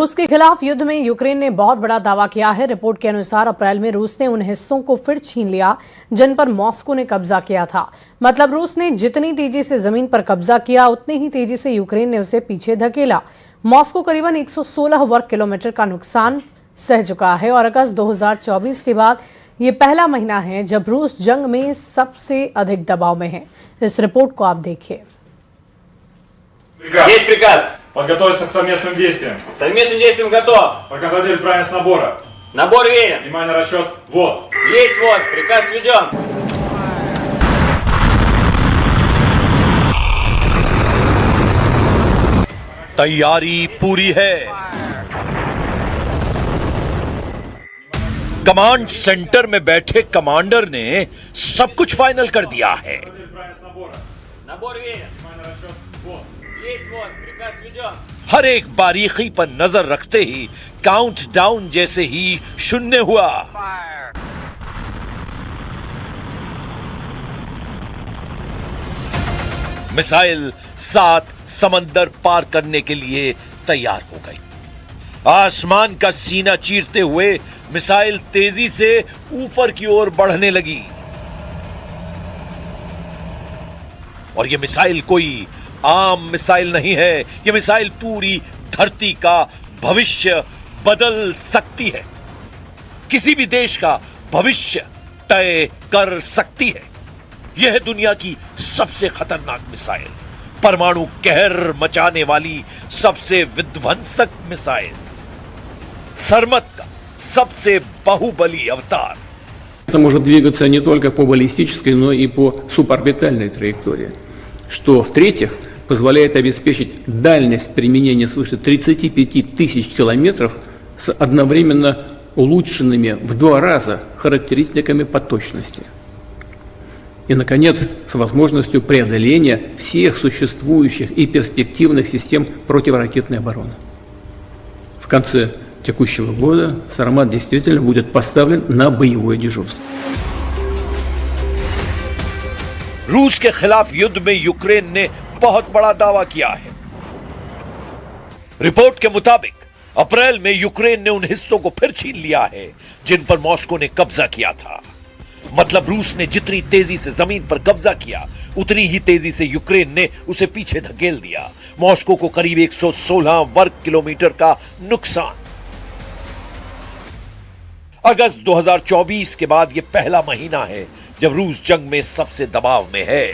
रूस के खिलाफ युद्ध में यूक्रेन ने बहुत बड़ा दावा किया है। रिपोर्ट के अनुसार अप्रैल में रूस ने उन हिस्सों को फिर छीन लिया जिन पर मॉस्को ने कब्जा किया था। मतलब रूस ने जितनी तेजी से जमीन पर कब्जा किया उतनी ही तेजी से यूक्रेन ने उसे पीछे धकेला। मॉस्को करीबन 116 वर्ग किलोमीटर का नुकसान सह चुका है और अगस्त 2024 के बाद ये पहला महीना है जब रूस जंग में सबसे अधिक दबाव में है। इस रिपोर्ट को आप देखिए। Есть приказ. Подготовиться к совместным действиям. Совместным действием готов. Проконтролировать правильность набора. Набор верен. Внимание, расчет. Вот. Есть вот. Приказ введен. तैयारी पूरी है। कमांड सेंटर में बैठे कमांडर ने सब कुछ फाइनल कर दिया है। Набор верен. Есть вот. Приказ введен. हर एक बारीकी पर नजर रखते ही काउंटडाउन जैसे ही शून्य हुआ। मिसाइल 7 समंदर पार करने के लिए तैयार हो गई। आसमान का सीना चीरते हुए मिसाइल तेजी से ऊपर की ओर बढ़ने लगी और यह मिसाइल कोई आम मिसाइल नहीं है। यह मिसाइल पूरी धरती का भविष्य बदल सकती है, किसी भी देश का भविष्य तय कर सकती है। यह है दुनिया की सबसे खतरनाक मिसाइल, परमाणु कहर मचाने वाली सबसे विध्वंसक मिसाइल, सरमत का सबसे बाहुबली अवतार। Это может двигаться не только по баллистической, но и по суборбитальной траектории, что, в-третьих, позволяет обеспечить дальность применения свыше 35 тысяч километров с одновременно улучшенными в 2 раза характеристиками по точности. И, наконец, с возможностью преодоления всех существующих и перспективных систем противоракетной обороны. В конце текущего года «Сармат» действительно будет поставлен на боевое дежурство. रूस के खिलाफ युद्ध में यूक्रेन ने बहुत बड़ा दावा किया है। रिपोर्ट के मुताबिक अप्रैल में यूक्रेन ने उन हिस्सों को फिर छीन लिया है जिन पर मॉस्को ने कब्जा किया था। मतलब रूस ने जितनी तेजी से जमीन पर कब्जा किया उतनी ही तेजी से यूक्रेन ने उसे पीछे धकेल दिया। मॉस्को को करीब 116 वर्ग किलोमीटर का नुकसान। अगस्त 2024 के बाद यह पहला महीना है जब रूस जंग में सबसे दबाव में है।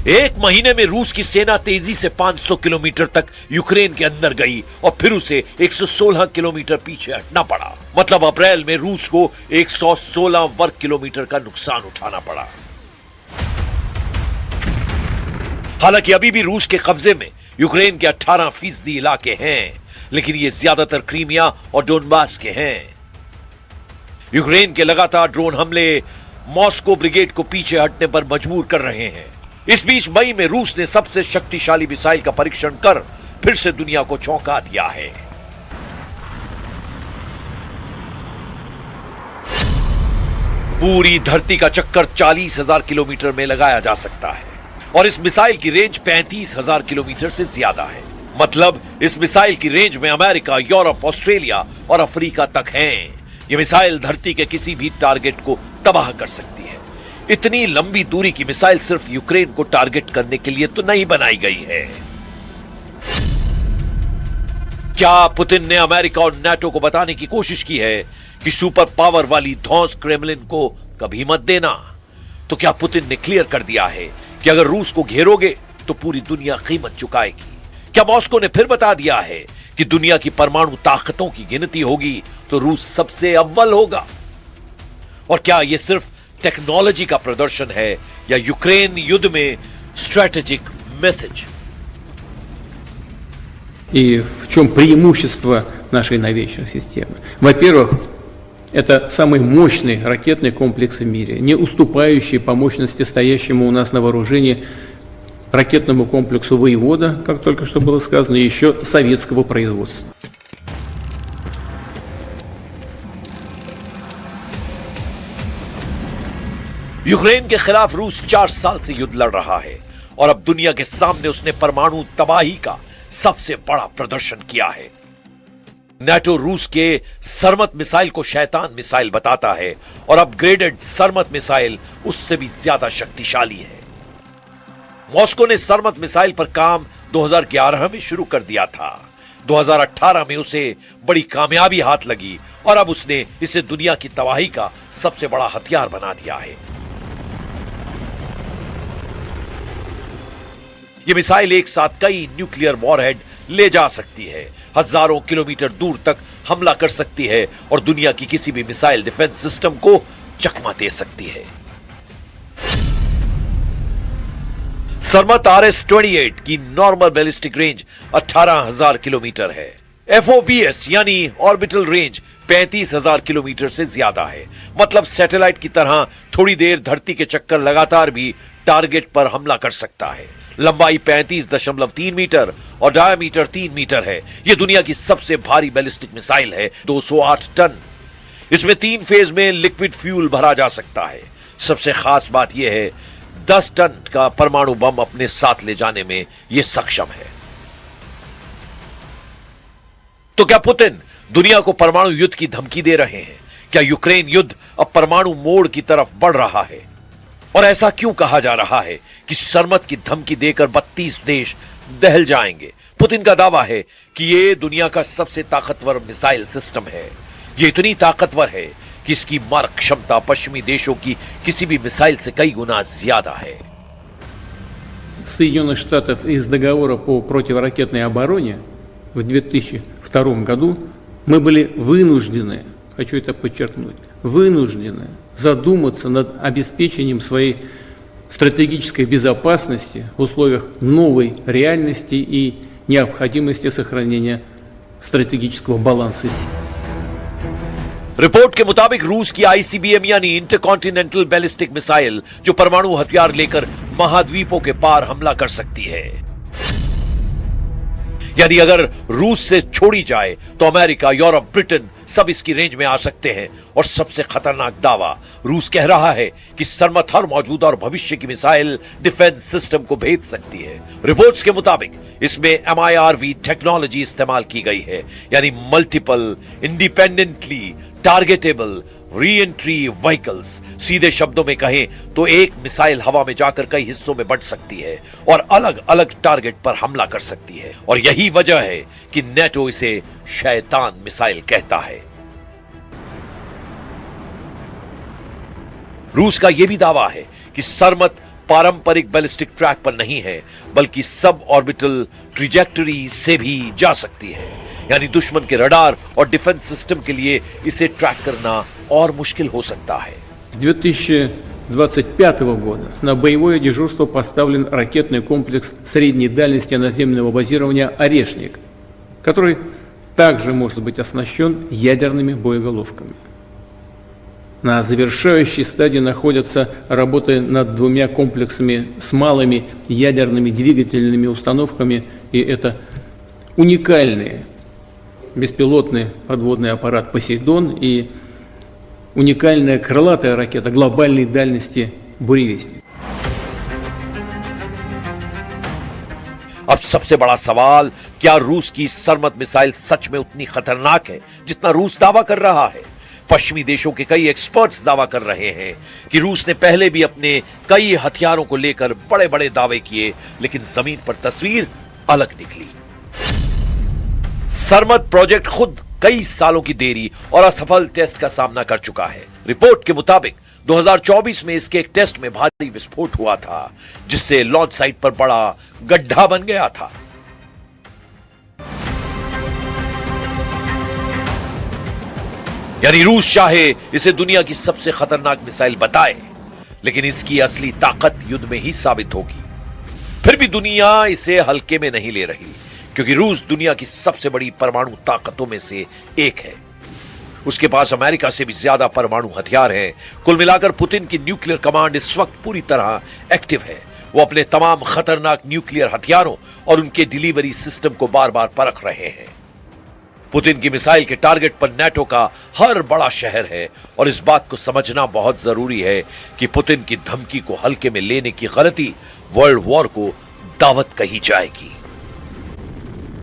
एक महीने में रूस की सेना तेजी से 500 किलोमीटर तक यूक्रेन के अंदर गई और फिर उसे 116 किलोमीटर पीछे हटना पड़ा। मतलब अप्रैल में रूस को 116 वर्ग किलोमीटर का नुकसान उठाना पड़ा। हालांकि अभी भी रूस के कब्जे में यूक्रेन के 18% इलाके हैं, लेकिन ये ज्यादातर क्रीमिया और डोनबास के हैं। यूक्रेन के लगातार ड्रोन हमले मॉस्को ब्रिगेड को पीछे हटने पर मजबूर कर रहे हैं। इस बीच मई में रूस ने सबसे शक्तिशाली मिसाइल का परीक्षण कर फिर से दुनिया को चौंका दिया है। पूरी धरती का चक्कर 40,000 किलोमीटर में लगाया जा सकता है और इस मिसाइल की रेंज 35,000 किलोमीटर से ज्यादा है। मतलब इस मिसाइल की रेंज में अमेरिका, यूरोप, ऑस्ट्रेलिया और अफ्रीका तक हैं। यह मिसाइल धरती के किसी भी टारगेट को तबाह कर सकती है। इतनी लंबी दूरी की मिसाइल सिर्फ यूक्रेन को टारगेट करने के लिए तो नहीं बनाई गई है। क्या पुतिन ने अमेरिका और नाटो को बताने की कोशिश की है कि सुपर पावर वाली धौंस क्रेमलिन को कभी मत देना? तो क्या पुतिन ने क्लियर कर दिया है कि अगर रूस को घेरोगे तो पूरी दुनिया कीमत चुकाएगी? क्या मॉस्को ने फिर बता दिया है कि दुनिया की परमाणु ताकतों की गिनती होगी तो रूस सबसे अव्वल होगा? और क्या यह सिर्फ टेक्नोलॉजी का प्रदर्शन है या यूक्रेन युद्ध में स्ट्रेटेजिक मैसेज? И в чем преимущество нашей новейшей системы? Во-первых, это самый мощный ракетный комплекс в мире, не уступающий по мощности стоящему у нас на вооружении ракетному комплексу «Воевода», как только что было сказано, еще советского производства. यूक्रेन के खिलाफ रूस 4 साल से युद्ध लड़ रहा है और अब दुनिया के सामने उसने परमाणु तबाही का सबसे बड़ा प्रदर्शन किया है। नेटो रूस के सरमत मिसाइल को शैतान मिसाइल बताता है और अपग्रेडेड सरमत मिसाइल उससे भी ज्यादा शक्तिशाली है। मॉस्को ने सरमत मिसाइल पर काम 2011 में शुरू कर दिया था। 2018 में उसे बड़ी कामयाबी हाथ लगी और अब उसने इसे दुनिया की तबाही का सबसे बड़ा हथियार बना दिया है। यह मिसाइल एक साथ कई न्यूक्लियर वॉरहेड ले जा सकती है, हजारों किलोमीटर दूर तक हमला कर सकती है और दुनिया की किसी भी मिसाइल डिफेंस सिस्टम को चकमा दे सकती है। सरमत RS-28 की नॉर्मल बैलिस्टिक रेंज 18,000 किलोमीटर है। FOBS यानी ऑर्बिटल रेंज 35,000 किलोमीटर से ज्यादा है। मतलब सैटेलाइट की तरह थोड़ी देर धरती के चक्कर लगातार भी टारगेट पर हमला कर सकता है। लंबाई 35.3 मीटर और डायामीटर 3 मीटर है। यह दुनिया की सबसे भारी बैलिस्टिक मिसाइल है, 208 टन। इसमें 3 फेज में लिक्विड फ्यूल भरा जा सकता है। सबसे खास बात यह है 10 टन का परमाणु बम अपने साथ ले जाने में यह सक्षम है। तो क्या पुतिन दुनिया को परमाणु युद्ध की धमकी दे रहे हैं? क्या यूक्रेन युद्ध अब परमाणु मोड़ की तरफ बढ़ रहा है? और ऐसा क्यों कहा जा रहा है कि सरमत की धमकी देकर 32 देश दहल जाएंगे? पुतिन का दावा है कि यह दुनिया का सबसे ताकतवर मिसाइल सिस्टम है। यह इतनी ताकतवर है कि इसकी मार क्षमता पश्चिमी देशों की किसी भी मिसाइल से कई गुना ज्यादा है। Соединенных Штатов из договора по противоракетной обороне в 2002 году мы были вынуждены, хочу это подчеркнуть, вынуждены задуматься над обеспечением своей стратегической безопасности в условиях новой реальности и необходимости сохранения стратегического баланса сил. रिपोर्ट के मुताबिक रूस की ICBM यानी इंटरकॉन्टिनेंटल बैलिस्टिक मिसाइल जो परमाणु हथियार लेकर महाद्वीपों के पार हमला कर सकती है, यानी अगर रूस से छोड़ी जाए तो अमेरिका, यूरोप, ब्रिटेन सब इसकी रेंज में आ सकते हैं। और सबसे खतरनाक दावा, रूस कह रहा है कि सरमत हर मौजूदा और भविष्य की मिसाइल डिफेंस सिस्टम को भेज सकती है। रिपोर्ट्स के मुताबिक इसमें MIRV टेक्नोलॉजी इस्तेमाल की गई है, यानी multiple independently targetable re entry vehicles. सीधे शब्दों में कहें तो एक मिसाइल हवा में जाकर कई हिस्सों में बंट सकती है और अलग अलग टारगेट पर हमला कर सकती है। और यही वजह है कि नेटो इसे शैतान मिसाइल कहता है। रूस का यह भी दावा है कि सरमत पारंपरिक बैलिस्टिक ट्रैक पर नहीं है, बल्कि सब ऑर्बिटल ट्रिजेक्टरी से भी जा सकती है, यानी दुश्मन के रडार और डिफेंस सिस्टम के लिए इसे ट्रैक करना और मुश्किल हो सकता है। С 2025 года на боевое дежурство поставлен ракетный комплекс средней дальности наземного базирования «Орешник», который также может быть оснащен ядерными боеголовками. На завершающей стадии находятся работы над 2 комплексами с малыми ядерными двигательными установками, и это уникальные беспилотный подводный аппарат «Посейдон» и уникальная крылатая ракета глобальной дальности «Буревестник». अब सबसे बड़ा सवाल, क्या रूस की सरमत मिसाइल सच में उतनी खतरनाक है जितना रूस दावा कर रहा है? पश्चिमी देशों के कई एक्सपर्ट्स दावा कर रहे हैं कि रूस ने पहले भी अपने कई हथियारों को लेकर बड़े बड़े दावे किए, लेकिन जमीन पर तस्वीर अलग निकली। सरमत प्रोजेक्ट खुद कई सालों की देरी और असफल टेस्ट का सामना कर चुका है। रिपोर्ट के मुताबिक 2024 में इसके एक टेस्ट में भारी विस्फोट हुआ था, जिससे लॉन्च साइट पर बड़ा गड्ढा बन गया था। यानी रूस चाहे इसे दुनिया की सबसे खतरनाक मिसाइल बताए, लेकिन इसकी असली ताकत युद्ध में ही साबित होगी। फिर भी दुनिया इसे हल्के में नहीं ले रही, क्योंकि रूस दुनिया की सबसे बड़ी परमाणु ताकतों में से एक है। उसके पास अमेरिका से भी ज्यादा परमाणु हथियार हैं। कुल मिलाकर पुतिन की न्यूक्लियर कमांड इस वक्त पूरी तरह एक्टिव है। वो अपने तमाम खतरनाक न्यूक्लियर हथियारों और उनके डिलीवरी सिस्टम को बार बार परख रहे हैं। पुतिन की मिसाइल के टारगेट पर नेटो का हर बड़ा शहर है, और इस बात को समझना बहुत जरूरी है कि पुतिन की धमकी को हल्के में लेने की गलती वर्ल्ड वॉर को दावत कही जाएगी।